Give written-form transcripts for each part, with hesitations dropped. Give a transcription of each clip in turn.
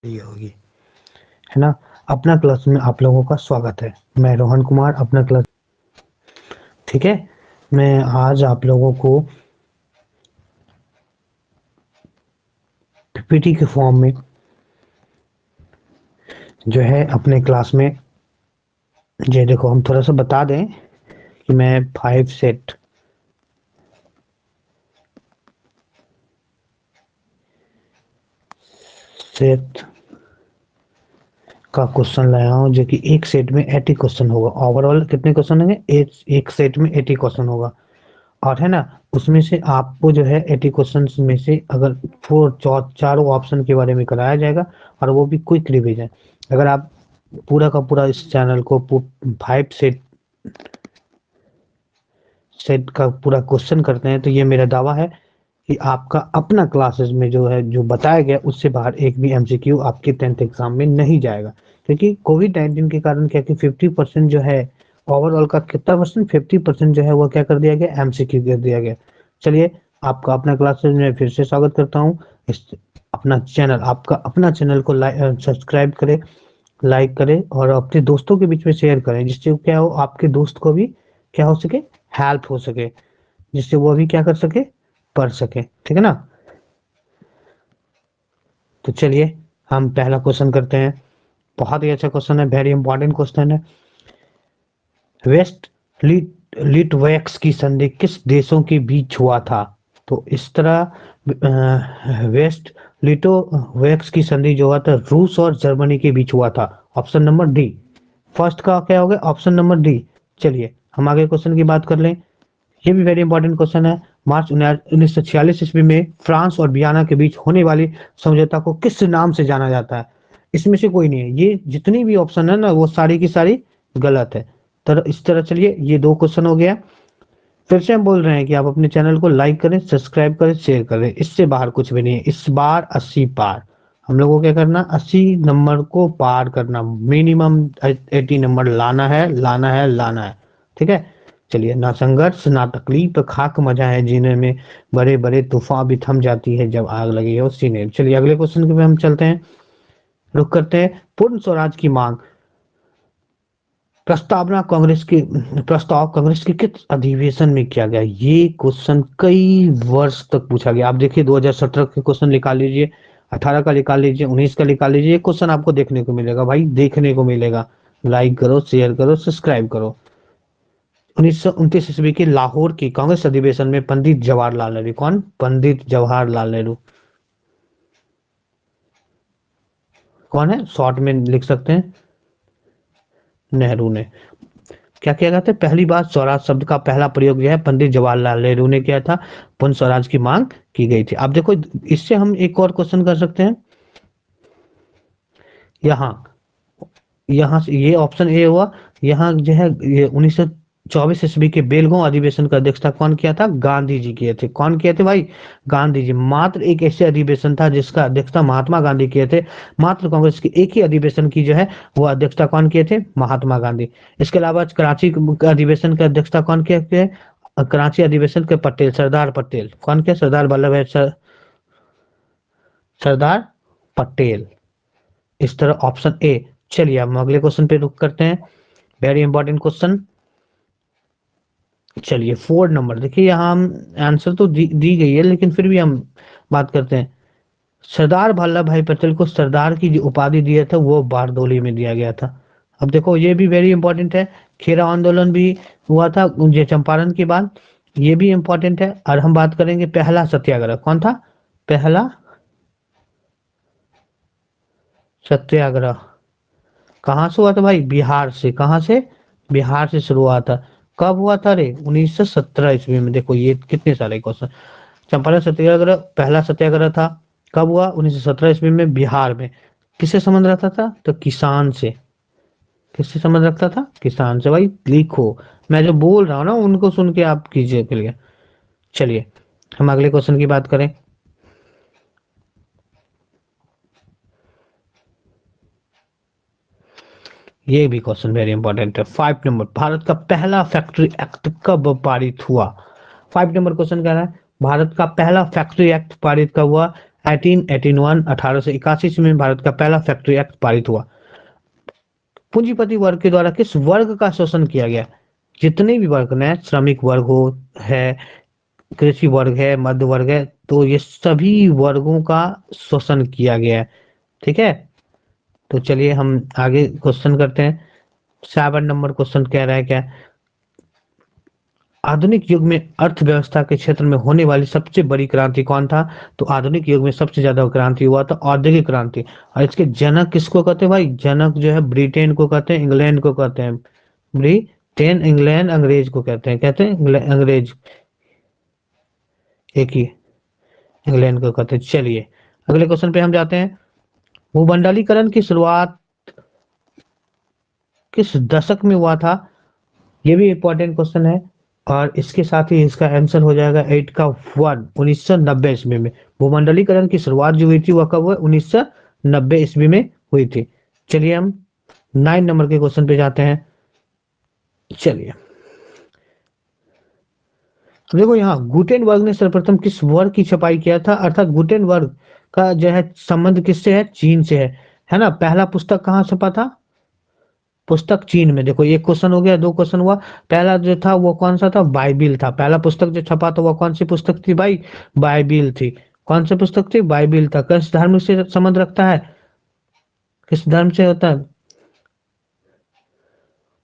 ये होगी, है ना। अपना क्लास में आप लोगों का स्वागत है। मैं रोहन कुमार, अपना क्लास। ठीक है, मैं आज आप लोगों को पीपीटी के फॉर्म में जो है अपने क्लास में, ये देखो, हम थोड़ा सा बता दें कि मैं 5 सेट का क्वेश्चन लाया हूँ, जो कि एक सेट में 80 क्वेश्चन होगा। ओवरऑल कितने क्वेश्चन होंगे? एक सेट में 80 क्वेश्चन होगा। और है ना, उसमें से आपको जो है 80 क्वेश्चन में से अगर चारों ऑप्शन के बारे में कराया जाएगा, और वो भी क्विक रिवीजन। अगर आप पूरा का पूरा इस चैनल को 5 सेट का पूरा क्वेश्चन करते हैं, तो ये मेरा दावा है कि आपका अपना क्लासेस में जो है, जो बताया गया उससे बाहर एक भी एमसीक्यू आपके 10th एग्जाम में नहीं जाएगा। क्योंकि कोविड-19 के कारण क्या कि 50% जो है, ओवरऑल का कितना परसेंट, 50% जो है वो क्या कर दिया गया, एमसीक्यू कर दिया गया। चलिए, आपका अपना क्लासेस में फिर से स्वागत करता हूँ। इस अपना चैनल, आपका अपना चैनल को सब्सक्राइब करें, लाइक करें और अपने दोस्तों के बीच में शेयर करें, जिससे क्या हो, आपके दोस्त को भी क्या हो सके, हेल्प हो सके, जिससे वो भी क्या कर सके, पढ़ सके। ठीक है ना। तो चलिए, हम पहला क्वेश्चन करते हैं। बहुत ही अच्छा क्वेश्चन है, वेरी इंपॉर्टेंट क्वेश्चन है। वेस्ट लिटवैक्स की संधि किस देशों के बीच हुआ था? तो इस तरह वेस्ट लिटोवैक्स की संधि जो हुआ था, रूस और जर्मनी के बीच हुआ था। Option number D. फर्स्ट का क्या हो गया? Option number D. चलिए, हम आगे क्वेश्चन की बात कर लें। ये भी वेरी इंपॉर्टेंट क्वेश्चन है। मार्च 1946 ईस्वी में फ्रांस और वियना के बीच होने वाली समझौता को किस नाम से जाना जाता है? इसमें से कोई नहीं है, ये जितनी भी ऑप्शन है ना, वो सारी की सारी गलत है। तर इस तरह चलिए, ये 2 क्वेश्चन हो गया। फिर से हम बोल रहे हैं कि आप अपने चैनल को लाइक करें, सब्सक्राइब करें, शेयर करें। इससे बाहर कुछ भी नहीं है। इस बार 80 पार हम लोगों को क्या करना, 80 नंबर को पार करना, मिनिमम 80 नंबर लाना है, लाना है, लाना है। ठीक है। चलिए, ना संघर्ष ना तकलीफ, खाक मजा है जीने में, बड़े बड़े तूफान भी थम जाती है जब आग लगी हो सीने। चलिए, अगले क्वेश्चन पे हम चलते हैं, रुक करते हैं। पूर्ण स्वराज की मांग प्रस्तावना कांग्रेस की प्रस्ताव कांग्रेस के किस अधिवेशन में किया गया? ये क्वेश्चन कई वर्ष तक पूछा गया। आप देखिए, 2017 के क्वेश्चन निकाल लीजिए, 18 का निकाल लीजिए, 19 का निकाल लीजिए, ये क्वेश्चन आपको देखने को मिलेगा भाई, देखने को मिलेगा। लाइक करो, शेयर करो, सब्सक्राइब करो। 1929 ईस्वी के लाहौर की कांग्रेस अधिवेशन में पंडित जवाहरलाल नेहरू, कौन? पंडित जवाहरलाल नेहरू। कौन है? शॉर्ट में लिख सकते हैं, नेहरू ने। क्या किया गया था? पहली बार स्वराज शब्द का पहला प्रयोग जो है, पंडित जवाहरलाल नेहरू ने किया था। पूर्ण स्वराज की मांग की गई थी। आप देखो, इससे हम एक और क्वेश्चन कर सकते हैं। यहाँ यहाँ से ये ऑप्शन ए हुआ। यहाँ जो है, ये 1924 ईस्वी के बेलगांव अधिवेशन का अध्यक्षता कौन किया था? गांधी जी किए थे। कौन किए थे भाई? गांधी जी। मात्र एक ऐसे अधिवेशन था जिसका अध्यक्षता महात्मा गांधी किए थे। मात्र कांग्रेस के एक ही अधिवेशन की जो है, वो अध्यक्षता कौन किए थे? महात्मा गांधी। इसके अलावा कराची अधिवेशन की अध्यक्षता कौन किए थे? कराची अधिवेशन के पटेल, सरदार पटेल। कौन के? सरदार वल्लभ भाई सरदार पटेल। इस तरह ऑप्शन ए। चलिए, हम अगले क्वेश्चन पे रुक करते हैं। Very important question. चलिए, 4 नंबर देखिए, यहाँ हम आंसर तो दी गई है, लेकिन फिर भी हम बात करते हैं। सरदार वल्लभ भाई पटेल को सरदार की जो उपाधि दिया था, वो बारदोली में दिया गया था। अब देखो, ये भी वेरी इंपॉर्टेंट है। खेरा आंदोलन भी हुआ था ये चंपारण के बाद, ये भी इंपॉर्टेंट है। और हम बात करेंगे पहला सत्याग्रह, कौन था? पहला सत्याग्रह कहाँ से हुआ था भाई? बिहार से। कहाँ से? बिहार से शुरू हुआ था। कब हुआ था रे? 1917 ईस्वी में। देखो, ये कितने सारे क्वेश्चन। चंपारण सत्याग्रह पहला सत्याग्रह था। कब हुआ? 1917 ईस्वी में, बिहार में। किससे संबंध रखता था? तो किसान से। किससे संबंध रखता था? किसान से। भाई लिखो, मैं जो बोल रहा हूँ ना, उनको सुन के आप कीजिए क्लियर। चलिए, हम अगले क्वेश्चन की बात करें। ये भी क्वेश्चन वेरी इंपॉर्टेंट है। 5 नंबर, भारत का पहला फैक्ट्री एक्ट कब पारित हुआ? 5 नंबर क्वेश्चन कह रहा है, भारत का पहला फैक्ट्री एक्ट पारित कब हुआ? 1881 1881 ईस्वी में भारत का पहला फैक्ट्री एक्ट पारित हुआ। पूंजीपति वर्ग के द्वारा किस वर्ग का शोषण किया गया? जितने भी वर्ग हैं, श्रमिक वर्ग हो है, कृषि वर्ग है, मध्य वर्ग है, तो ये सभी वर्गों का शोषण किया गया है। ठीक है, तो चलिए हम आगे क्वेश्चन करते हैं। 7 नंबर क्वेश्चन कह रहा है क्या? आधुनिक युग में अर्थव्यवस्था के क्षेत्र में होने वाली सबसे बड़ी क्रांति कौन था? तो आधुनिक युग में सबसे ज्यादा क्रांति हुआ था औद्योगिक क्रांति। और इसके जनक किसको कहते हैं भाई? जनक जो है ब्रिटेन को कहते हैं, इंग्लैंड को कहते हैं। ब्रिटेन, इंग्लैंड, अंग्रेज को कहते हैं अंग्रेज, एक ही, इंग्लैंड को कहते हैं। चलिए अगले क्वेश्चन पे हम जाते हैं। भूमंडलीकरण की शुरुआत किस दशक में हुआ था? ये भी इंपॉर्टेंट क्वेश्चन है, और इसके साथ ही इसका आंसर हो जाएगा 8 का 1, 1990 ईस्वी में। भूमंडलीकरण की शुरुआत जो हुई थी वह कब हुआ? 1990 ईस्वी में हुई थी। चलिए हम 9 नंबर के क्वेश्चन पे जाते हैं। चलिए देखो यहाँ गुटेनबर्ग ने सर्वप्रथम किस वर्ग की छपाई किया था? अर्थात गुटेनबर्ग का जो है संबंध किससे है? चीन से है ना। पहला पुस्तक कहाँ छपा था? पुस्तक चीन में। देखो एक क्वेश्चन हो गया, दो क्वेश्चन हुआ। पहला जो था वो कौन सा था? बाइबिल था। पहला पुस्तक जो छपा था वो कौन सी पुस्तक थी भाई? बाइबिल थी। कौन सी पुस्तक थी? बाइबिल था। किस धर्म से संबंध रखता है? किस धर्म से होता है?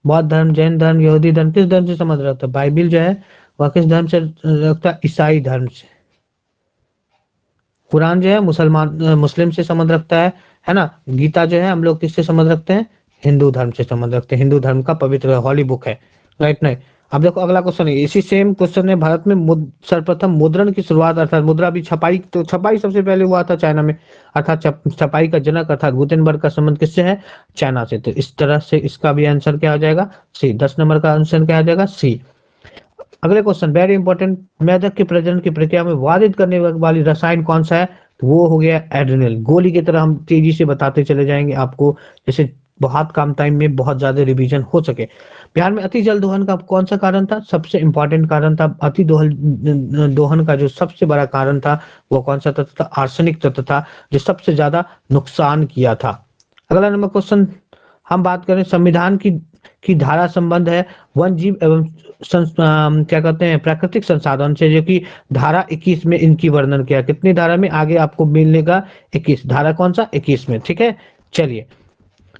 बौद्ध धर्म, जैन धर्म, यहूदी धर्म, किस धर्म से संबंध रखता है? बाइबिल जो है वह किस धर्म से रखता है? ईसाई धर्म से। कुरान जो है मुस्लिम से संबंध रखता है ना। गीता जो है हम लोग किससे संबंध रखते हैं? हिंदू धर्म से संबंध रखते हैं। हिंदू धर्म का पवित्र हॉली बुक है। राइट नहीं। अब देखो अगला क्वेश्चन है, इसी सेम क्वेश्चन है। भारत में सर्वप्रथम मुद्रण की शुरुआत अर्थात मुद्रा भी छपाई, तो छपाई सबसे पहले हुआ था चाइना में। अर्थात छपाई का जनक अर्थात गुटेनबर्ग का संबंध किससे है? चाइना से। तो इस तरह से इसका भी आंसर क्या हो जाएगा? सी। 10 नंबर का आंसर क्या हो जाएगा? सी। अगले क्वेश्चन वेरी इंपॉर्टेंट। मेढक के प्रजनन की प्रक्रिया में बाधित करने वाली रसायन कौन सा है? तो वो हो गया एड्रेनल। गोली की तरह हम तेजी से बताते चले जाएंगे आपको, जैसे बहुत कम टाइम में बहुत ज्यादा रिवीजन हो सके। बिहार में अति जल दोहन का कौन सा कारण था? सबसे इंपॉर्टेंट कारण था अति दोहन का जो सबसे बड़ा कारण था वो कौन सा तत्व था? आर्सेनिक तत्व था, जो सबसे ज्यादा नुकसान किया था। अगला नंबर क्वेश्चन हम बात करें संविधान की धारा संबंध है वन जीव एवं क्या कहते हैं प्राकृतिक संसाधन से, जो कि धारा 21 में इनकी वर्णन किया। कितनी धारा में? आगे आपको मिलने का 21 धारा, कौन सा? 21 में। ठीक है, चलिए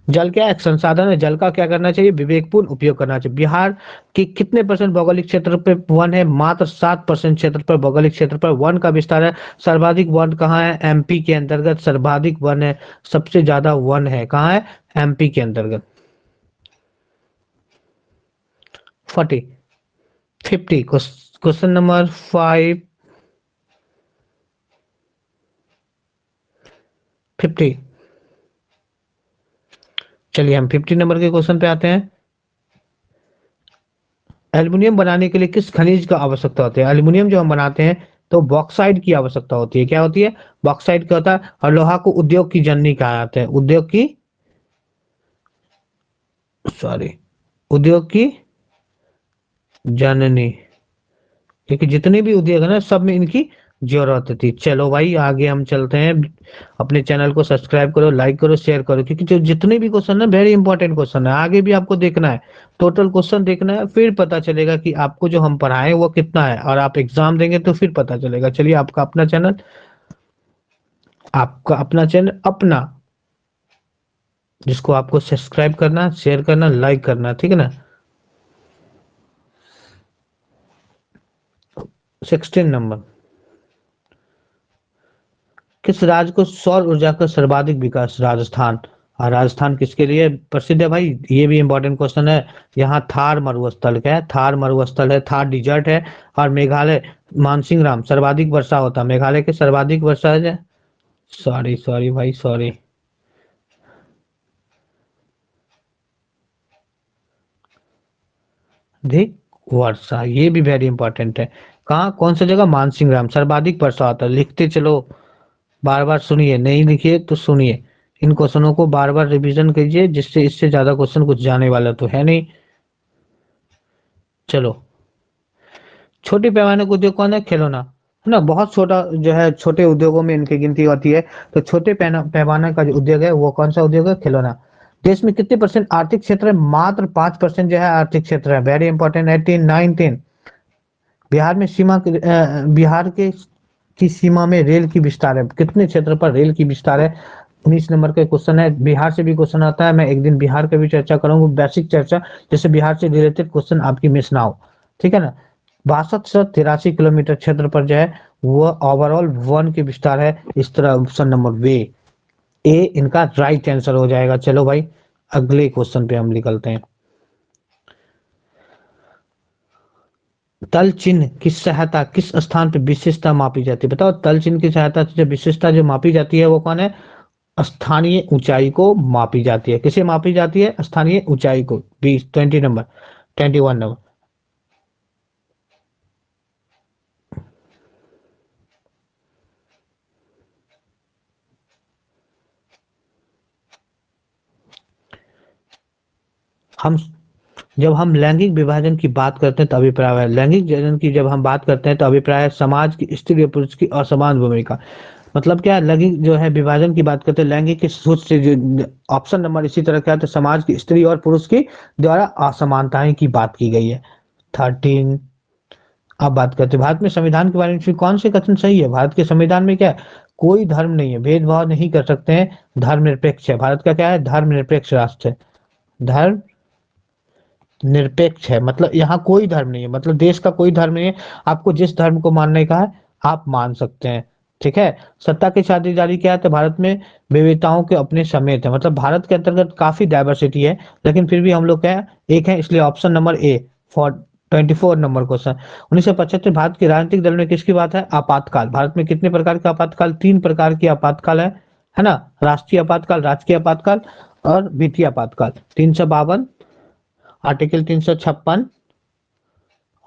जल क्या एक संसाधन है, जल का क्या करना चाहिए? विवेकपूर्ण उपयोग करना चाहिए। बिहार के कितने परसेंट भौगोलिक क्षेत्र पर वन है? मात्र 7% क्षेत्र पर, भौगोलिक क्षेत्र पर वन का विस्तार है। सर्वाधिक वन कहाँ है? एमपी के अंतर्गत सर्वाधिक वन है, सबसे ज्यादा वन है कहाँ है? एमपी के अंतर्गत। 40 50 क्वेश्चन नंबर 5 50। चलिए हम 50 नंबर के क्वेश्चन पे आते हैं। एल्युमिनियम बनाने के लिए किस खनिज का आवश्यकता होती है? एल्युमिनियम जो हम बनाते हैं तो बॉक्साइट की आवश्यकता होती है। क्या होती है? बॉक्साइट क्या होता है? और लोहा को उद्योग की जननी कहा जाता है। उद्योग की, सॉरी, उद्योग की जननी, क्योंकि जितने भी उद्योग है ना सब में इनकी जरूरत थी। चलो भाई आगे हम चलते हैं। अपने चैनल को सब्सक्राइब करो, लाइक करो, शेयर करो, क्योंकि जो जितने भी क्वेश्चन है वेरी इंपॉर्टेंट क्वेश्चन है। आगे भी आपको देखना है, टोटल क्वेश्चन देखना है, फिर पता चलेगा कि आपको जो हम पढ़ाए वो कितना है, और आप एग्जाम देंगे तो फिर पता चलेगा। चलिए आपका अपना चैनल अपना, जिसको आपको सब्सक्राइब करना, शेयर करना, लाइक करना, ठीक है ना। 16 नंबर, किस राज्य को सौर ऊर्जा का सर्वाधिक विकास? राजस्थान। और राजस्थान किसके लिए प्रसिद्ध है भाई? ये भी इंपॉर्टेंट क्वेश्चन है। यहाँ थार मरुस्थल क्या है? थार मरुस्थल है, थार डिजर्ट है। और मेघालय मानसिंह राम सर्वाधिक वर्षा होता है। मेघालय के सर्वाधिक वर्षा है, सॉरी सॉरी भाई सॉरी, अधिक वर्षा, ये भी वेरी इंपॉर्टेंट है। कहाँ, कौन सा जगह? मानसिंह राम सर्वाधिक वर्षा होता है। लिखते चलो, बार बार सुनिए, नहीं लिखिए तो सुनिए। इन क्वेश्चनों को बार बार रिवीजन कीजिए, जिससे इससे ज्यादा क्वेश्चन कुछ जाने वाला तो है नहीं। चलो, छोटे पैमाने का उद्योग कौन है? खिलौना। है ना, बहुत छोटा जो है, छोटे उद्योगों में इनकी गिनती होती है। तो छोटे पैमाने का जो उद्योग है वो कौन सा उद्योग है? खिलौना। देश में कितने परसेंट आर्थिक क्षेत्र है? मात्र 5% जो है आर्थिक क्षेत्र है। Very important. 18 19। बिहार में बिहार के की सीमा में रेल की विस्तार है, कितने क्षेत्र पर रेल की विस्तार है? 19 नंबर का क्वेश्चन है। बिहार से भी क्वेश्चन आता है, मैं एक दिन बिहार का भी चर्चा करूंगा, बेसिक चर्चा, जैसे बिहार से रिलेटेड क्वेश्चन आपकी मिस ना हो। ठीक है ना। 6283 किलोमीटर क्षेत्र पर जो है वो ओवरऑल वन की विस्तार है। इस तरह ऑप्शन नंबर वे ए इनका राइट आंसर हो जाएगा। चलो भाई अगले क्वेश्चन पे हम निकलते हैं। तल चिन्ह की सहायता किस स्थान पे विशेषता मापी जाती है? बताओ, तल चिन्ह की सहायता से जो विशेषता जो मापी जाती है वो कौन है? स्थानीय ऊंचाई को मापी जाती है। किसे मापी जाती है? स्थानीय ऊंचाई को। 20 नंबर, 21 नंबर। हम जब हम लैंगिक विभाजन की बात करते हैं तो अभिप्राय है, लैंगिक विभाजन की जब हम बात करते हैं तो अभिप्राय है समाज की स्त्री और पुरुष की असमान भूमिका। मतलब क्या है? लैंगिक जो है विभाजन की बात करते हैं, लैंगिक की सोच से जो ऑप्शन नंबर इसी तरह क्या है, तो समाज की स्त्री और पुरुष की द्वारा असमानताएं की बात की गई है। 13। अब बात करते हैं भारत में संविधान के बारे में, कौन से कथन सही है? भारत के संविधान में क्या है? कोई धर्म नहीं है, भेदभाव नहीं कर सकते हैं, धर्मनिरपेक्ष है। भारत का क्या है? धर्मनिरपेक्ष राष्ट्र है। धर्म निरपेक्ष है, मतलब यहाँ कोई धर्म नहीं है, मतलब देश का कोई धर्म नहीं है। आपको जिस धर्म को मानने का है आप मान सकते हैं। ठीक है। सत्ता की साझेदारी क्या है? तो भारत में विविधताओं के अपने समेत है, मतलब भारत के अंतर्गत काफी डाइवर्सिटी है, लेकिन फिर भी हम लोग क्या है? एक है, इसलिए option number A for 24 number question. 1975 Bharat के राजनीतिक दल में किसकी बात है? आपातकाल। भारत में कितने प्रकार के आपातकाल? 3 प्रकार की आपातकाल है ना। राष्ट्रीय आपातकाल, राजकीय आपातकाल और वित्तीय आपातकाल। 352, आर्टिकल 356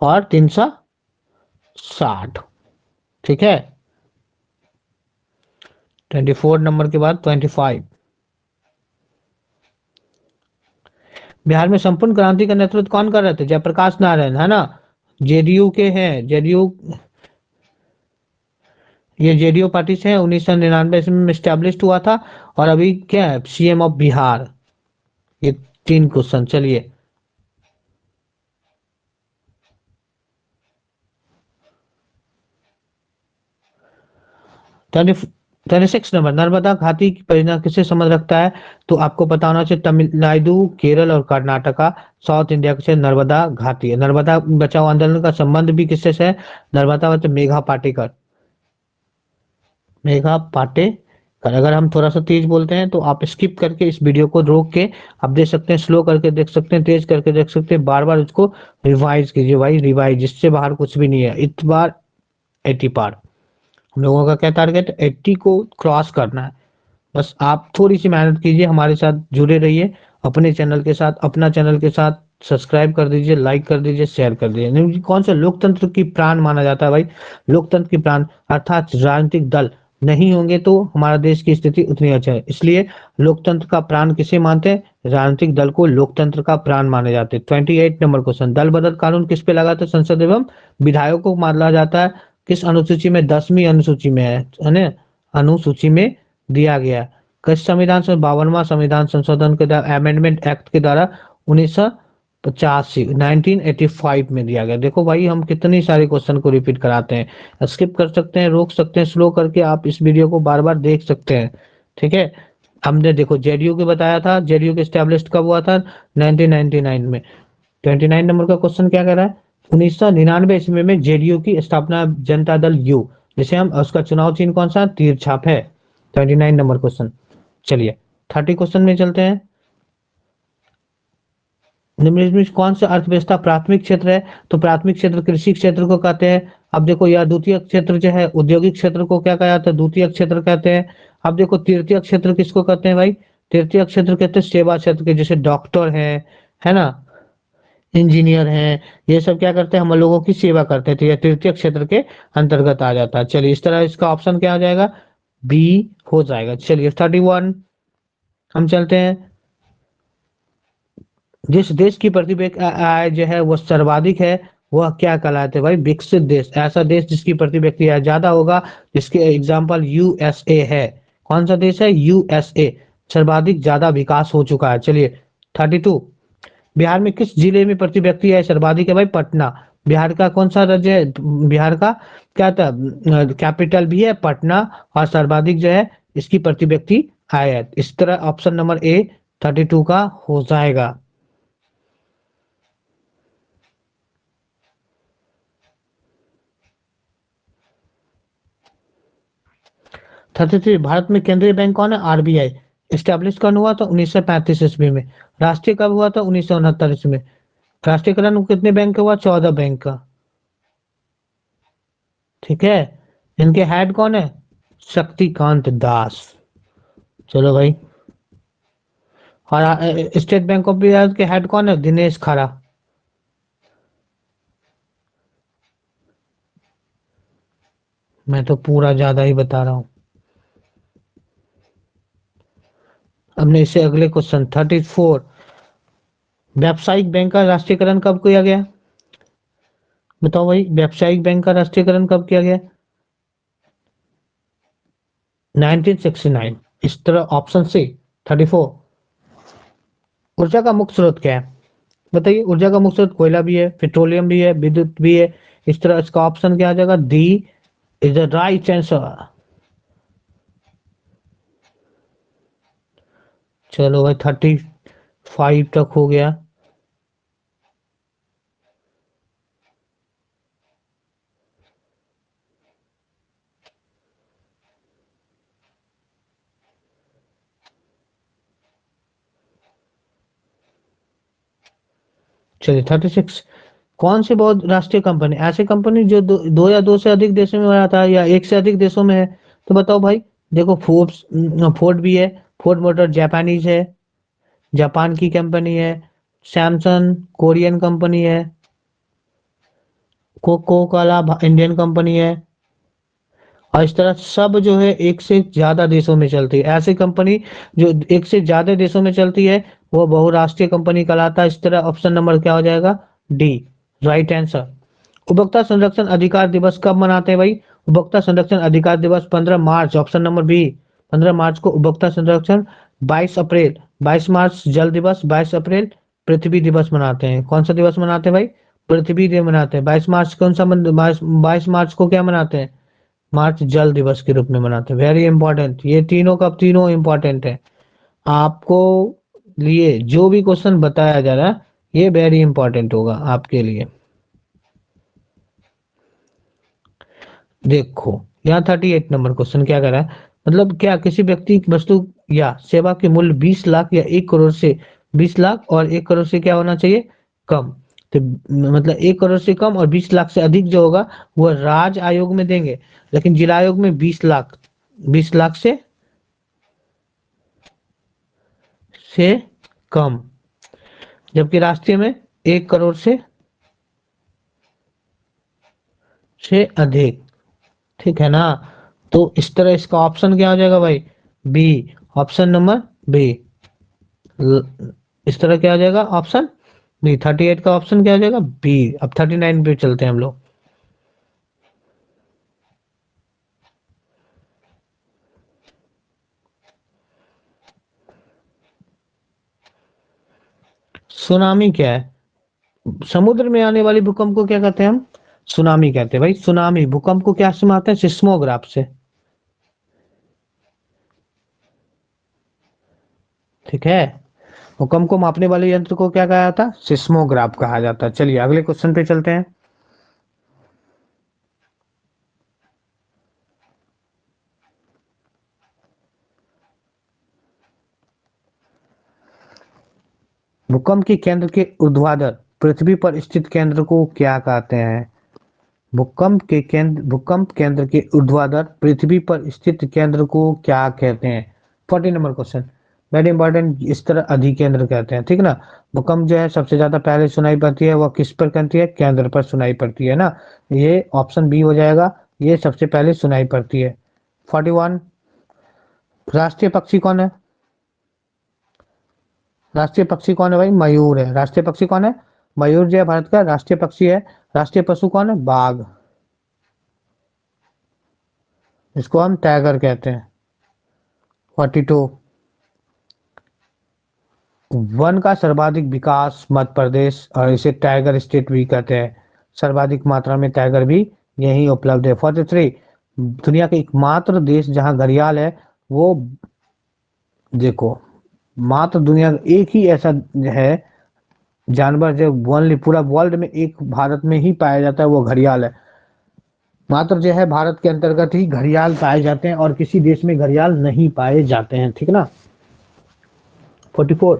और 360। ठीक है। 24 नंबर के बाद 25। बिहार में संपूर्ण क्रांति का नेतृत्व कौन कर रहे थे? जयप्रकाश नारायण, है ना। जेडीयू के हैं, जेडीयू, ये जेडीयू पार्टी से है। 1999 में स्टैब्लिश हुआ था। और अभी क्या है? CM of Bihar. ये 3 क्वेश्चन। चलिए 26 नंबर, नर्मदा घाटी की परियोजना किससे संबंध रखता है? तो आपको पता होना चाहिए, तमिलनाडु, केरल और कर्नाटका, साउथ इंडिया से नर्मदा घाटी है। नर्मदा बचाओ आंदोलन का संबंध भी किससे है? नर्मदा मतलब मेघा पाटेकर, मेघा पाटेकर। अगर हम थोड़ा सा तेज बोलते हैं तो आप स्किप करके इस वीडियो को रोक के आप देख सकते हैं, स्लो करके देख सकते हैं, तेज करके देख सकते हैं, बार बार उसको रिवाइज कीजिए भाई, रिवाइज, इससे बाहर कुछ भी नहीं है। इस बार 80 पार। हम लोगों का क्या टारगेट? 80 को क्रॉस करना है। बस आप थोड़ी सी मेहनत कीजिए, हमारे साथ जुड़े रहिए, अपने चैनल के साथ, अपना चैनल के साथ सब्सक्राइब कर दीजिए, लाइक कर दीजिए, शेयर कर दीजिए। कौन सा लोकतंत्र की प्राण माना जाता है भाई? लोकतंत्र की प्राण अर्थात राजनीतिक दल नहीं होंगे तो हमारा देश की स्थिति उतनी अच्छा है, इसलिए लोकतंत्र का प्राण किसे मानते हैं? राजनीतिक दल को लोकतंत्र का प्राण माने जाते हैं। 28 नंबर क्वेश्चन, दल बदल कानून किस पे लगा था? संसद एवं विधायकों को माना जाता है। किस अनुसूची में? 10वीं अनुसूची में है ना, अनुसूची में दिया गया है। किस संविधान से? 52वां संविधान संशोधन के द्वारा, अमेंडमेंट एक्ट के द्वारा 1985, 1985 में दिया गया। देखो भाई हम कितनी सारे क्वेश्चन को रिपीट कराते हैं, स्किप कर सकते हैं, रोक सकते हैं, स्लो करके आप इस वीडियो को बार बार देख सकते हैं। ठीक है। हमने देखो जेडीयू के बताया था, जेडीयू के स्टैब्लिश कब हुआ था? 1999 में। 29 नंबर का क्वेश्चन क्या कर रहा है? 1999 ईस्वी में जेडीयू की स्थापना जनता दल यू, जिसे हम, उसका चुनाव चिन्ह कौन सा? तीर छाप है। 29 नंबर क्वेश्चन। चलिए 30 क्वेश्चन में चलते हैं। निम्नलिखित में कौन सा अर्थव्यवस्था प्राथमिक क्षेत्र है? तो प्राथमिक क्षेत्र कृषि क्षेत्र को कहते हैं। अब देखो यह द्वितीय क्षेत्र जो है औद्योगिक क्षेत्र को क्या कहा जाता है? द्वितीय क्षेत्र कहते हैं। अब देखो तृतीय क्षेत्र किसको कहते हैं भाई? तृतीय क्षेत्र कहते हैं सेवा क्षेत्र के, जैसे डॉक्टर है ना, इंजीनियर हैं, ये सब क्या करते हैं? हम लोगों की सेवा करते हैं, तो यह तृतीय क्षेत्र के अंतर्गत आ जाता है। चलिए इस तरह इसका ऑप्शन क्या हो जाएगा? बी हो जाएगा। चलिए 31 हम चलते हैं। जिस देश की प्रति व्यक्ति आय जो है वो सर्वाधिक है वह क्या कहलाते हैं भाई? विकसित देश। ऐसा देश जिसकी प्रति व्यक्ति आय ज्यादा होगा, जिसके एग्जाम्पल यूएसए है। कौन सा देश है? यूएसए। सर्वाधिक ज्यादा विकास हो चुका है। चलिए 32, बिहार में किस जिले में प्रति व्यक्ति आय सर्वाधिक है भाई? पटना। बिहार का कौन सा राज्य है? बिहार का क्या था? कैपिटल भी है पटना, और सर्वाधिक जो है इसकी प्रति व्यक्ति आय है। इस तरह ऑप्शन नंबर ए 32 का हो जाएगा। 33, भारत में केंद्रीय बैंक कौन है? आरबीआई। स्टैब्लिश कब हुआ था? 1935 ईस्वी में। राष्ट्रीय कब हुआ था? 1969 ईस्वी में। राष्ट्रीयकरण कितने बैंक का हुआ? 14 बैंक का। ठीक है। इनके हेड कौन है? शक्तिकांत दास। चलो भाई। और स्टेट बैंक ऑफ बिहार के हेड कौन है? दिनेश खरा। मैं तो पूरा ज्यादा ही बता रहा हूँ। हमने इसे अगले क्वेश्चन 34, व्यावसायिक बैंक का राष्ट्रीयकरण कब किया गया? बताओ भाई, व्यावसायिक बैंक का राष्ट्रीयकरण कब किया गया? 1969। इस तरह ऑप्शन सी 34। ऊर्जा का मुख्य स्रोत क्या है? बताइए। ऊर्जा का मुख्य स्रोत कोयला भी है, पेट्रोलियम भी है, विद्युत भी है। इस तरह इसका ऑप्शन क्या आ जाएगा? D is the right answer. चलो भाई 35 तक हो गया। चलिए 36, कौन सी बहुत राष्ट्रीय कंपनी, ऐसी कंपनी जो दो या दो से अधिक देशों में बना था, या एक से अधिक देशों में है? तो बताओ भाई। देखो फोर्ब्स, फोर्ड भी है। फोर्ड मोटर जापानीज है, जापान की कंपनी है। सैमसंग कोरियन कंपनी है। कोको कोला इंडियन कंपनी है। और इस तरह सब जो है एक से ज्यादा देशों में चलती है। ऐसी कंपनी जो एक से ज्यादा देशों में चलती है वो बहुराष्ट्रीय कंपनी कहलाता है। इस तरह ऑप्शन नंबर क्या हो जाएगा? D right answer. उपभोक्ता संरक्षण अधिकार दिवस कब मनाते हैं भाई? उपभोक्ता संरक्षण अधिकार दिवस 15 मार्च। ऑप्शन नंबर बी 15 मार्च को उपभोक्ता संरक्षण। 22 अप्रैल, 22 मार्च जल दिवस, 22 अप्रैल पृथ्वी दिवस मनाते हैं। कौन सा दिवस मनाते हैं भाई? पृथ्वी दिन मनाते हैं। 22 मार्च कौन सा? 22 मार्च को क्या मनाते हैं? मार्च जल दिवस के रूप में मनाते हैं। वेरी इंपॉर्टेंट, ये तीनों का तीनों इंपॉर्टेंट है आपको लिए। जो भी क्वेश्चन बताया जा रहा है ये वेरी इंपॉर्टेंट होगा आपके लिए। देखो यहाँ 38 नंबर क्वेश्चन क्या कर रहा है? मतलब क्या किसी व्यक्ति वस्तु या सेवा के मूल्य 20 लाख या 1 करोड़ से 20 लाख और 1 करोड़ से क्या होना चाहिए? कम। तो मतलब 1 करोड़ से कम और 20 लाख से अधिक जो होगा वो राज्य आयोग में देंगे। लेकिन जिला आयोग में 20 लाख, 20 लाख से कम। जबकि राष्ट्रीय में 1 करोड़ से अधिक। ठीक है ना? तो इस तरह इसका ऑप्शन क्या हो जाएगा भाई? बी। Option number B. इस तरह क्या हो जाएगा? Option B. 38 का ऑप्शन क्या हो जाएगा? बी। अब 39 पे चलते हैं हम लोग। सुनामी क्या है? समुद्र में आने वाली भूकंप को क्या कहते हैं हम? सुनामी कहते हैं भाई। सुनामी भूकंप को क्या से मापते हैं? सिस्मोग्राफ से। ठीक है। भूकंप को मापने वाले यंत्र को क्या कहा जाता है? सिस्मोग्राफ कहा जाता है। चलिए अगले क्वेश्चन पे चलते हैं। भूकंप के केंद्र के ऊर्ध्वाधर पृथ्वी पर स्थित केंद्र को क्या कहते हैं? भूकंप केंद्र के ऊर्ध्वाधर पृथ्वी पर स्थित केंद्र को क्या कहते हैं? 40 नंबर क्वेश्चन वेरी इंपॉर्टेंट। इस तरह अधिकेंद्र कहते हैं। ठीक ना? भूकंप जो है सबसे ज्यादा पहले सुनाई पड़ती है वह किस पर करती है? केंद्र पर सुनाई पड़ती है ना? ये ऑप्शन बी हो जाएगा। ये सबसे पहले सुनाई पड़ती है। 41, राष्ट्रीय पक्षी कौन है? राष्ट्रीय पक्षी कौन है भाई? मयूर है। राष्ट्रीय पक्षी कौन है? मयूर जो है भारत का राष्ट्रीय पक्षी है। राष्ट्रीय पशु कौन है? बाघ, इसको हम टाइगर कहते हैं। 42, वन का सर्वाधिक विकास मध्य प्रदेश, और इसे टाइगर स्टेट भी कहते हैं। सर्वाधिक मात्रा में टाइगर भी यही उपलब्ध है। 43, दुनिया का एकमात्र देश जहां घड़ियाल है वो, देखो, मात्र दुनिया का एक ही ऐसा है जानवर जो ओनली पूरा वर्ल्ड में एक भारत में ही पाया जाता है, वो घड़ियाल है। मात्र जो है भारत के अंतर्गत ही घड़ियाल पाए जाते हैं और किसी देश में घड़ियाल नहीं पाए जाते हैं, ठीक ना। 44,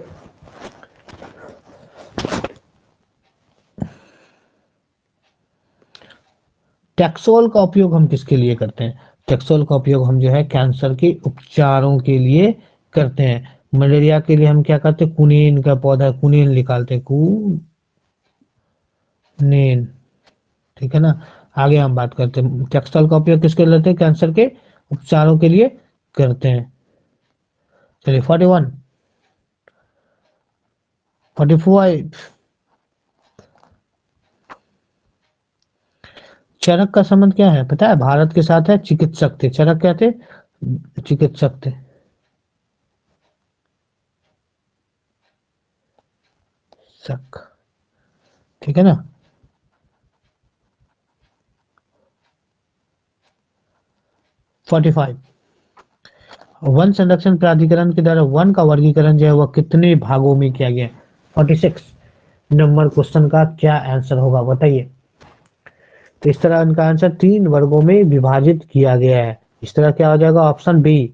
टैक्सोल का उपयोग हम किसके लिए करते हैं? टैक्सोल का उपयोग हम जो है कैंसर के उपचारों के लिए करते हैं। मलेरिया के लिए हम क्या करते हैं? कुनीन का पौधा, कुनीन निकालते हैं, कुनीन, ठीक है ना। आगे हम बात करते हैं टैक्सोल का उपयोग किसके लिए लेते हैं? कैंसर के उपचारों के लिए करते हैं। चलिए 41, 45, चरक का संबंध क्या है पता है? भारत के साथ है चिकित्सक थे। चरक क्या थे? चिकित्सक थे। शक, ठीक है ना। 45, वन संरक्षण प्राधिकरण के द्वारा वन का वर्गीकरण जो है वह कितने भागों में किया गया है? 46 नंबर क्वेश्चन का क्या आंसर होगा बताइए। तो इस तरह इनका आंसर 3 वर्गों में विभाजित किया गया है। इस तरह क्या हो जाएगा? Option B.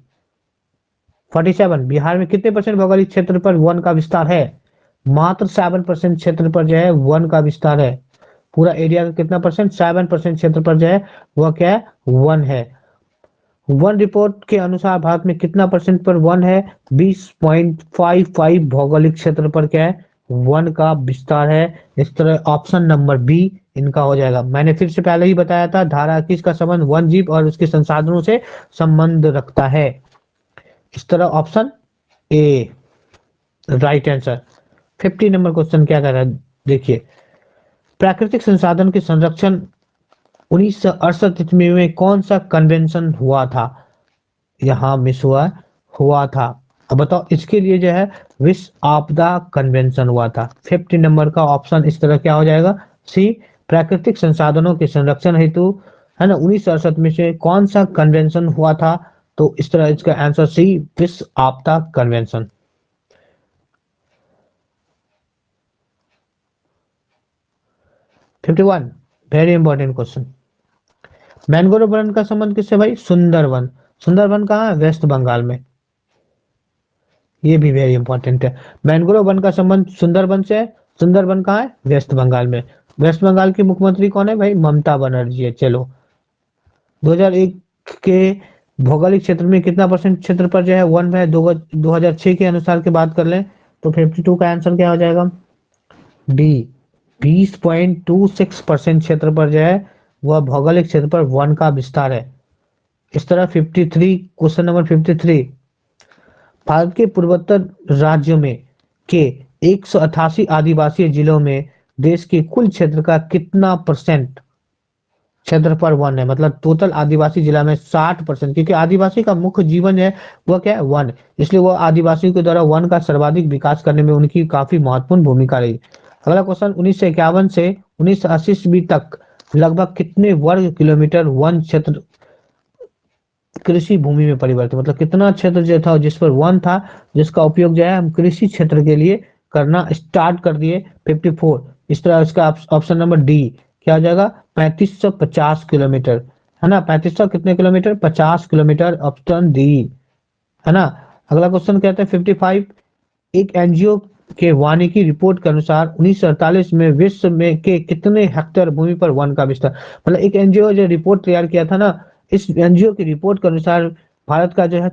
47, बिहार में कितने परसेंट भौगोलिक क्षेत्र पर वन का विस्तार है? मात्र 7% क्षेत्र पर जो है वन का विस्तार है। पूरा एरिया का कितना परसेंट? 7% क्षेत्र पर जो है वह क्या है? वन है। वन रिपोर्ट के अनुसार भारत में कितना परसेंट पर वन है? 20.55 भौगोलिक क्षेत्र पर क्या है? वन का विस्तार है। इस तरह ऑप्शन नंबर बी इनका हो जाएगा। मैंने फिर से पहले ही बताया था धारा 21 का संबंध वन जीव और उसके संसाधनों से संबंध रखता है। इस तरह option A right answer. 50 number question क्या कर रहा है देखिए, प्राकृतिक संसाधन के संरक्षण 1968 में कौन सा कन्वेंशन हुआ था? यहाँ मिस हुआ था। अब बताओ इसके लिए जो है विश्व आपदा कन्वेंशन हुआ था। 50 नंबर का ऑप्शन इस तरह क्या हो जाएगा? सी, प्राकृतिक संसाधनों के संरक्षण हेतु, है ना, 1968 में से कौन सा कन्वेंशन हुआ था? तो इस तरह इसका आंसर सी, विश्व आपदा convention. 51, very important question, mangrove one का संबंध किससे भाई? सुंदरवन। सुंदरवन कहाँ है? वेस्ट बंगाल में। ये भी वेरी इंपॉर्टेंट है। मैंग्रोव वन का संबंध सुंदरबन से है। सुंदरबन कहाँ है? वेस्ट बंगाल में। वेस्ट बंगाल की मुख्यमंत्री कौन है भाई? ममता बनर्जी है। चलो 2001 के भौगोलिक क्षेत्र में कितना परसेंट क्षेत्र पर जो है वन है? 2006 के अनुसार की बात कर लें तो 52 का आंसर क्या हो जाएगा? डी, 20.26% क्षेत्र पर जो है वह भौगोलिक क्षेत्र पर वन का विस्तार है। इस तरह 53, क्वेश्चन नंबर 53, भारत के पूर्वोत्तर राज्यों में के 188 आदिवासी जिलों में देश के कुल क्षेत्र का कितना परसेंट क्षेत्र पर वन है? मतलब टोटल आदिवासी जिला में 60%, क्योंकि आदिवासी का मुख्य जीवन है वह क्या है? वन। इसलिए वह आदिवासियों के द्वारा वन का सर्वाधिक विकास करने में उनकी काफी महत्वपूर्ण भूमिका रही। अगला क्वेश्चन, 1951 से 1980 ईस्वी तक लगभग कितने वर्ग किलोमीटर वन क्षेत्र कृषि भूमि में परिवर्तित, मतलब कितना क्षेत्र जो था जिस पर वन था जिसका उपयोग जो है हम कृषि क्षेत्र के लिए करना स्टार्ट कर दिए? 54। इस तरह इसका ऑप्शन नंबर डी क्या हो जाएगा? 3550 किलोमीटर, है ना। 3500 कितने किलोमीटर? 50 किलोमीटर, ऑप्शन डी, है ना। अगला क्वेश्चन कहते हैं 55, एक एनजीओ के वानिकी रिपोर्ट के अनुसार 1948 में विश्व में के कितने हेक्टेयर भूमि पर वन का विस्तार, मतलब एक एनजीओ जो रिपोर्ट तैयार किया था ना, इस एनजीओ की रिपोर्ट के अनुसार भारत का जो है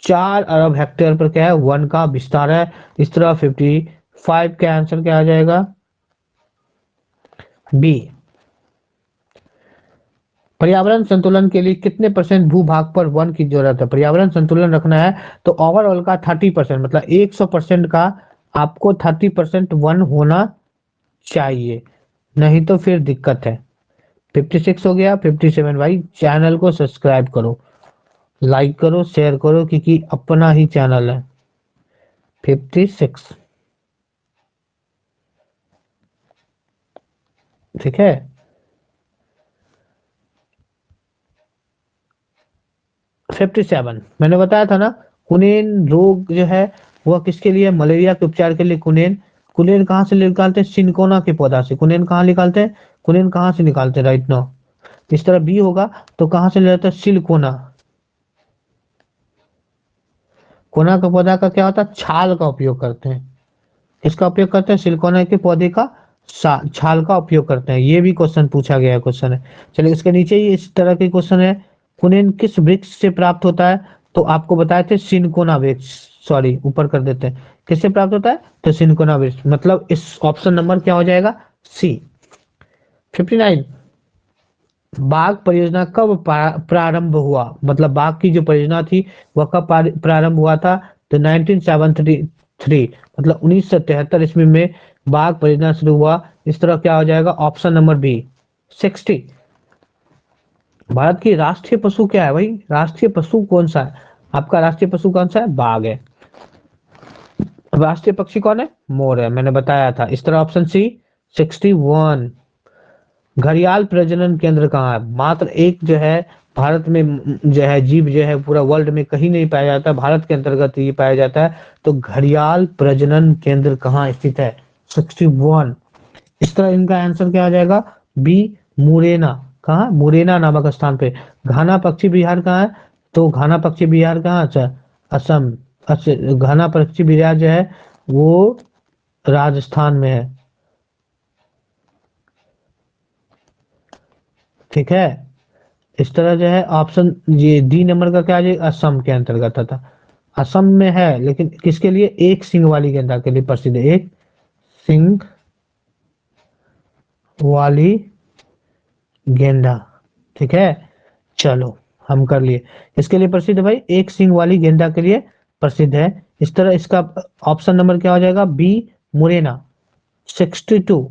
4 अरब हेक्टेयर पर क्या है? वन का विस्तार है। इस तरह 55 का आंसर क्या आ जाएगा? बी। पर्यावरण संतुलन के लिए कितने परसेंट भूभाग पर वन की जरूरत है? पर्यावरण संतुलन रखना है तो ओवरऑल का 30%, मतलब 100% का आपको 30% वन होना चाहिए। नहीं तो फिर दिक्कत है। 56 हो गया। 57 भाई, चैनल को सब्सक्राइब करो, लाइक करो, शेयर करो, क्योंकि अपना ही चैनल है। 56। ठीक है। 57 मैंने बताया था ना, कुनेन रोग जो है वह किसके लिए, मलेरिया के उपचार के लिए कुनेन। कुनेन कहाँ से निकालते हैं, सिनकोना के पौधा से। कुनेन कहाँ निकालते हैं, कुनेन कहाँ से निकालते हैं, राइट नाउ। इस तरह बी होगा तो कहाँ से ले जाते हैं, सिलकोना। कोना का पौधा का क्या होता है, छाल का उपयोग करते हैं। किसका उपयोग करते हैं, सिलकोना के पौधे का छाल का उपयोग करते हैं। ये भी क्वेश्चन पूछा गया है, क्वेश्चन है। चलिए इसके नीचे ही इस तरह के क्वेश्चन है, कुनेन किस वृक्ष से प्राप्त होता है। तो आपको बताए थे सिनकोना वृक्ष, सॉरी ऊपर कर देते हैं। किससे प्राप्त होता है, तो सिनकोना वृक्ष, मतलब इस ऑप्शन नंबर क्या हो जाएगा, सी। 59, बाघ परियोजना कब प्रारंभ हुआ, मतलब बाघ की जो परियोजना थी वह कब प्रारंभ हुआ था, तो 1973, मतलब 1973 ईस्वी में बाघ परियोजना शुरू हुआ। इस तरह क्या हो जाएगा, ऑप्शन नंबर बी। 60, भारत की राष्ट्रीय पशु क्या है भाई, राष्ट्रीय पशु कौन सा है, आपका राष्ट्रीय पशु कौन सा है, बाघ है। राष्ट्रीय पक्षी कौन है, मोर है, मैंने बताया था। इस तरह ऑप्शन सी। 61, घड़ियाल प्रजनन केंद्र कहाँ है, मात्र एक जो है भारत में जो है जीव जो है पूरा वर्ल्ड में कहीं नहीं पाया जाता, भारत के अंतर्गत ये पाया जाता है। तो घड़ियाल प्रजनन केंद्र कहाँ स्थित है, 61। इस तरह इनका आंसर क्या आ जाएगा, बी, मुरैना। कहाँ, मुरैना नामक स्थान पे। घाना पक्षी विहार कहाँ है, तो घाना पक्षी विहार कहाँ, अच्छा, असम। अच्छा, घाना पक्षी विहार जो है वो राजस्थान में है। ठीक है। इस तरह जो है ऑप्शन ये डी नंबर का क्या आ जाएगा, असम के अंतर्गत आता। असम में है, लेकिन किसके लिए, एक सिंग वाली गेंदा के लिए प्रसिद्ध है, एक सिंग वाली गेंदा। ठीक है। चलो, हम कर लिए। इसके लिए प्रसिद्ध है भाई, एक सिंग वाली गेंदा के लिए प्रसिद्ध है। इस तरह इसका ऑप्शन नंबर क्या हो जाएगा, बी, मुरैना। 62,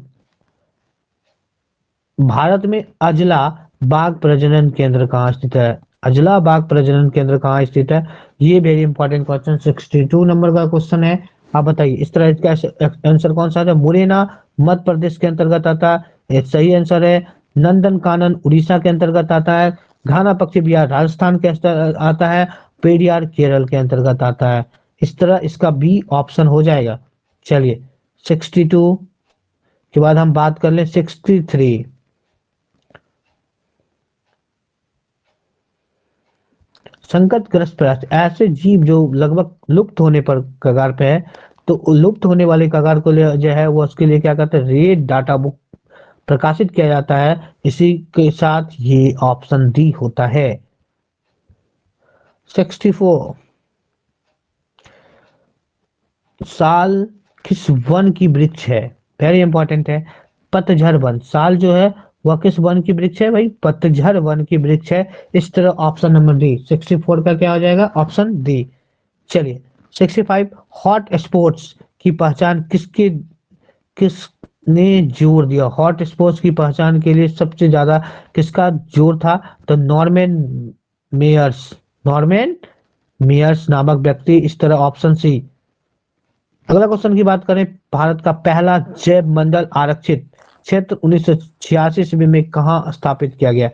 भारत में अजला बाघ प्रजनन केंद्र कहाँ स्थित है, अजला बाघ प्रजनन केंद्र कहाँ स्थित है। ये वेरी इंपॉर्टेंट क्वेश्चन, 62 नंबर का क्वेश्चन है। आप बताइए इस तरह इसका आंसर कौन सा है, मुरैना मध्य प्रदेश के अंतर्गत आता है, एक सही आंसर है। नंदन कानन उड़ीसा के अंतर्गत आता है। घाना पक्षी बिहार राजस्थान के आता है। पेरियार केरल के अंतर्गत आता है। इस तरह इसका बी ऑप्शन हो जाएगा। चलिए, 62 के बाद हम बात कर ले 63। संकटग्रस्त प्रयास, ऐसे जीव जो लगभग लुप्त होने पर कगार पे है, तो लुप्त होने वाले कगार को जो है वो उसके लिए क्या कहते हैं, रेड डाटा बुक प्रकाशित किया जाता है। इसी के साथ ये ऑप्शन डी होता है। 64, साल किस वन की वृक्ष है, वेरी इंपॉर्टेंट है। पतझड़ वन, साल जो है वह किस वन की वृक्ष है भाई, पतझड़ वन की वृक्ष है। इस तरह ऑप्शन नंबर डी, 64 का क्या हो जाएगा, ऑप्शन डी। चलिए, 65, हॉट स्पोर्ट्स की पहचान किसने जोर दिया, हॉट स्पोर्ट्स की पहचान के लिए सबसे ज्यादा किसका जोर था, तो नॉर्मन मेयर्स, नॉर्मन मेयर्स नामक व्यक्ति। इस तरह ऑप्शन सी। अगला क्वेश्चन की बात करें, भारत का पहला जैव मंडल आरक्षित क्षेत्र 1986 ईस्वी में कहाँ स्थापित किया गया,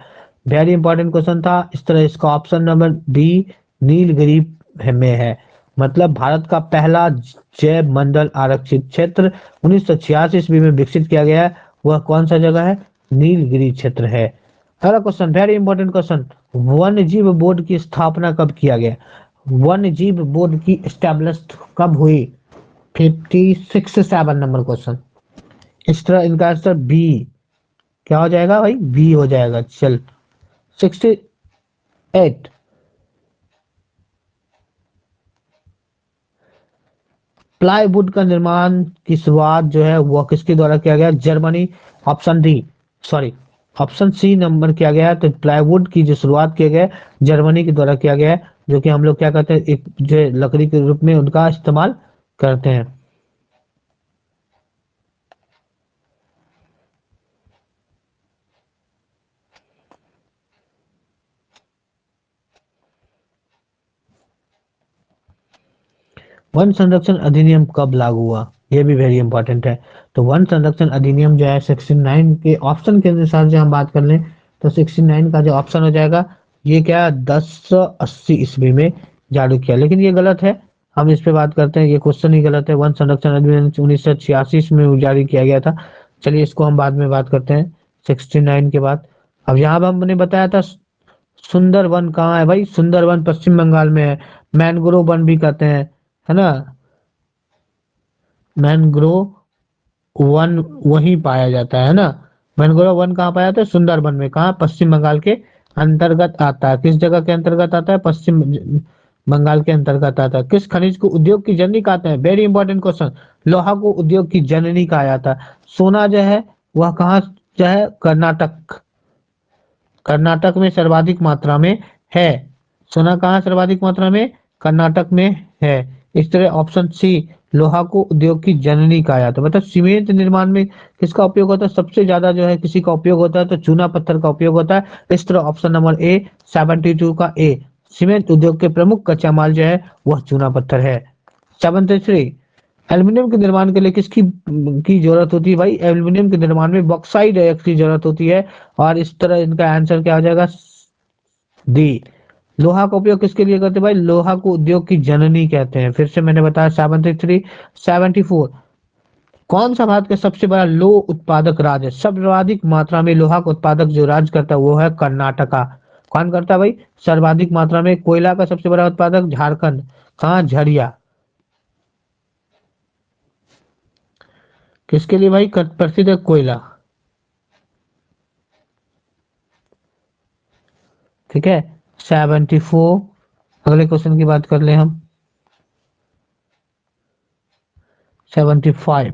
वेरी इंपॉर्टेंट क्वेश्चन था। इस तरह इसका ऑप्शन नंबर बी, नीलगिरी में है। मतलब भारत का पहला जैव मंडल आरक्षित क्षेत्र 1986 ईस्वी में विकसित किया गया है, वह कौन सा जगह है, नीलगिरी क्षेत्र है। अगला क्वेश्चन, वेरी इंपॉर्टेंट क्वेश्चन, वन्य जीव बोर्ड की स्थापना कब किया गया, वन्य जीव बोर्ड की स्टैब्लिश कब हुई। 57 नंबर क्वेश्चन। इस तरह इनका आंसर बी क्या हो जाएगा भाई, बी हो जाएगा। चल, 68, प्लाईवुड का निर्माण की शुरुआत जो है वह किसके द्वारा किया गया, Germany. Option D, sorry, option C number किया गया है। तो प्लाईवुड की जो शुरुआत किया गया है जर्मनी के द्वारा किया गया है, जो कि हम लोग क्या कहते हैं, एक जो है लकड़ी के रूप में उनका इस्तेमाल करते हैं। वन संरक्षण अधिनियम कब लागू हुआ, ये भी वेरी इंपॉर्टेंट है। तो वन संरक्षण अधिनियम जो है 69 के ऑप्शन के अनुसार जो हम बात कर लें तो 69 का जो ऑप्शन हो जाएगा ये क्या 1080 ईस्वी में जारी किया, लेकिन ये गलत है। हम इस पे बात करते हैं, ये क्वेश्चन ही गलत है। वन संरक्षण अधिनियम 1986 में जारी किया गया था। चलिए इसको हम बाद में बात करते हैं 69 के बाद। अब यहाँ पर हमने बताया था सुंदरवन कहाँ है भाई, सुंदरवन पश्चिम बंगाल में है। मैनग्रोव वन भी कहते हैं, है ना, मैनग्रोव वन वहीं पाया जाता है ना। मैनग्रोव वन कहाँ पाया जाता है, सुंदरबन में। कहाँ, पश्चिम बंगाल के अंतर्गत आता है। किस जगह के अंतर्गत आता है, पश्चिम बंगाल के अंतर्गत आता है। किस खनिज को उद्योग की जननी कहते हैं, वेरी इंपॉर्टेंट क्वेश्चन। लोहा को उद्योग की जननी कहा जाता है। सोना जो है वह कहाँ जो है, कर्नाटक, कर्नाटक में सर्वाधिक मात्रा में है। सोना कहाँ सर्वाधिक मात्रा में, कर्नाटक में है। इस तरह ऑप्शन सी, लोहा को उद्योग की जननी कहा जाता है। मतलब सीमेंट निर्माण में किसका उपयोग होता है, सबसे ज्यादा जो है किसी का उपयोग होता है तो चूना पत्थर का उपयोग होता है। इस तरह ऑप्शन नंबर ए 72 का ए, सीमेंट उद्योग के प्रमुख कच्चा माल जो है वह चूना पत्थर है। 73, एल्यूमिनियम के निर्माण के लिए किसकी की जरूरत होती है भाई, एल्यूमिनियम के निर्माण में बॉक्साइट अयस्क की जरूरत होती है। और इस तरह इनका आंसर क्या हो जाएगा, डी। लोहा का उपयोग किसके लिए करते हैं भाई, लोहा को उद्योग की जननी कहते हैं। फिर से मैंने बताया 73। 74, कौन सा भारत का सबसे बड़ा लोह उत्पादक राज्य है, सर्वाधिक मात्रा में लोहा का उत्पादक जो राज्य करता है वो है कर्नाटका। कौन करता है भाई, सर्वाधिक मात्रा में कोयला का सबसे बड़ा उत्पादक झारखंड। कहाँ, झरिया। किसके लिए भाई प्रसिद्ध है, कोयला। ठीक है। 74, अगले क्वेश्चन की बात कर ले हम। 75,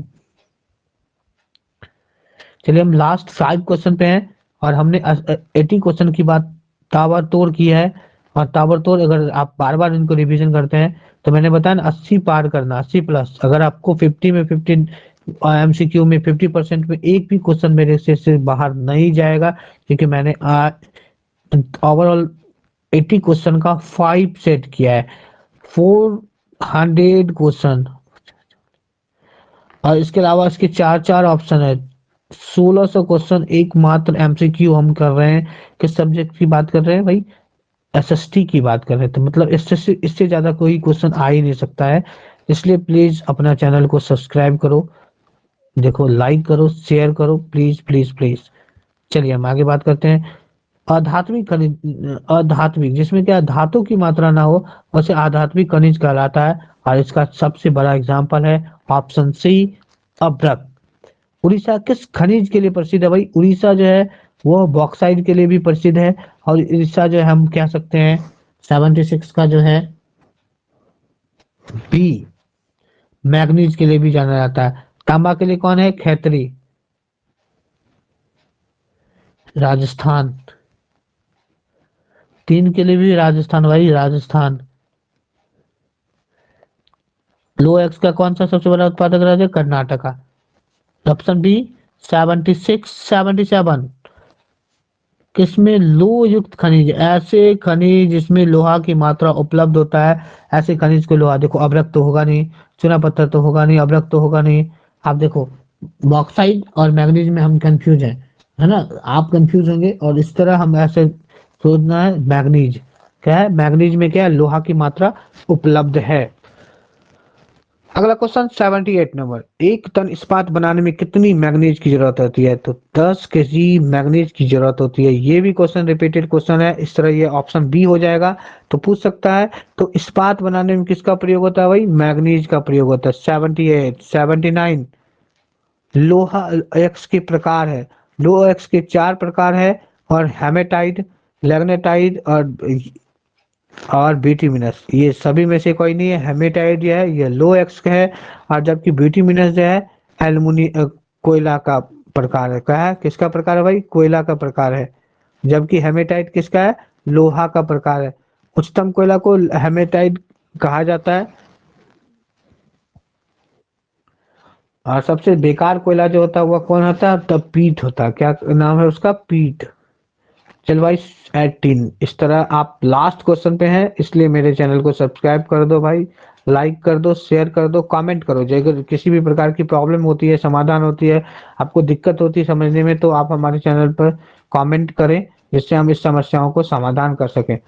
चलिए हम लास्ट 5 क्वेश्चन पे हैं और हमने 80 क्वेश्चन की बात ताबड़तोड़ की है। और ताबड़तोड़ अगर आप बार बार इनको रिवीजन करते हैं तो मैंने बताया ना 80 पार करना, 80 प्लस। अगर आपको 50 में 15 एमसीक्यू में 50% में एक भी क्वेश्चन मेरे से बाहर नहीं जाएगा, क्योंकि मैंने ओवरऑल 80 क्वेश्चन का 5 सेट किया है, 400 क्वेश्चन। और इसके अलावा इसके चार चार ऑप्शन है, 1600 क्वेश्चन एक मात्र एमसीक्यू हम कर रहे हैं। किस सब्जेक्ट की बात कर रहे हैं भाई, एसएसटी की बात कर रहे हैं। तो मतलब इससे इससे ज्यादा कोई क्वेश्चन आ ही नहीं सकता है। इसलिए प्लीज अपना चैनल को सब्सक्राइब करो, देखो लाइक करो, शेयर करो, प्लीज प्लीज प्लीज। चलिए हम आगे बात करते हैं। आध्यात्मिक खनिज, आध्यात्मिक जिसमें क्या धातु की मात्रा ना हो उसे आध्यात्मिक खनिज कहलाता है। और इसका सबसे बड़ा एग्जाम्पल है ऑप्शन सी, अभ्रक। उड़ीसा किस खनिज के लिए प्रसिद्ध है भाई, उड़ीसा जो है वो बॉक्साइट के लिए भी प्रसिद्ध है। और उड़ीसा जो है हम कह सकते हैं 76 का जो है बी, मैग्नीज के लिए भी जाना जाता है। तांबा के लिए कौन है, खैतरी, राजस्थान। तीन के लिए भी राजस्थान भाई, राजस्थान। लो एक्स का कौन सा सबसे बड़ा उत्पादक राज्य, कर्नाटका। ऑप्शन बी 76 77, किसमें लोह युक्त खनिज, ऐसे खनिज जिसमें लोहा की मात्रा उपलब्ध होता है, ऐसे खनिज को लोहा। देखो अभ्रक तो होगा नहीं, चूना पत्थर तो होगा नहीं, अभ्रक तो होगा नहीं। आप देखो बॉक्साइट और मैग्नीज में हम कंफ्यूज हैं, है ना, आप कंफ्यूज होंगे। और इस तरह हम ऐसे सोचना है, मैग्नीज क्या है, मैग्नीज में क्या है, लोहा की मात्रा उपलब्ध है। अगला क्वेश्चन 78 नंबर, एक टन इस्पात बनाने में कितनी मैग्नीज की जरूरत होती है, तो 10 केजी मैग्नीज की जरूरत होती है। ये भी क्वेश्चन रिपीटेड क्वेश्चन है, इस तरह ये ऑप्शन बी हो जाएगा। तो पूछ सकता है तो इस्पात बनाने में किसका प्रयोग होता है भाई, मैग्नीज का प्रयोग होता है। 78 79, लोहा एक्स के प्रकार है, लोहा एक्स के 4 प्रकार है, और हेमेटाइट, लैग्नेटाइट और बिटुमिनस, ये सभी में से कोई नहीं है। हेमेटाइट जो है ये लो एक्स का है, और जबकि बिटुमिनस जो है एल्युमिनी कोयला का प्रकार है। क्या है, किसका प्रकार है भाई, कोयला का प्रकार है। जबकि हेमेटाइट किसका है, लोहा का प्रकार है। उच्चतम कोयला को हेमेटाइट कहा जाता है। और सबसे बेकार कोयला जो होता है वह कौन होता है, तब पीट होता है। क्या नाम है उसका, पीट। चल भाई 18, इस तरह आप लास्ट क्वेश्चन पे हैं, इसलिए मेरे चैनल को सब्सक्राइब कर दो भाई। लाइक कर दो, शेयर कर दो, कमेंट करो। जो अगर किसी भी प्रकार की प्रॉब्लम होती है, समाधान होती है, आपको दिक्कत होती है समझने में, तो आप हमारे चैनल पर कमेंट करें, जिससे हम इस समस्याओं को समाधान कर सकें।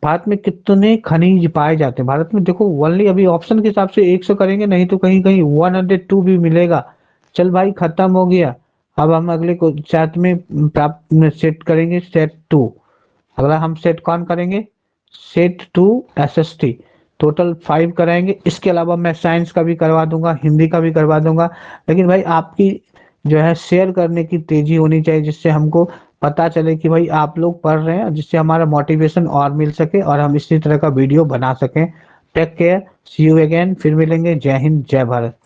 भारत में कितने खनिज पाए जाते हैं? भारत में देखो ओनली अभी ऑप्शन के हिसाब से 100 करेंगे, नहीं तो कहीं कहीं 102 भी मिलेगा। चल भाई खत्म हो गया। अब हम अगले को चैट में प्राप्त सेट करेंगे, सेट टू। अगला हम सेट कौन करेंगे? Set to SST। टोटल 5 कराएंगे। इसके अलावा मैं साइंस का भी करवा दूंगा, हिंदी का भी करवा दूंगा। लेकिन भाई आपकी जो है शेयर करने की तेजी होनी चाहिए, जिससे हमको पता चले कि भाई आप लोग पढ़ रहे हैं, जिससे हमारा मोटिवेशन और मिल सके और हम इसी तरह का वीडियो बना सकें। Take care, see you again, फिर मिलेंगे। जय हिंद, जय भारत।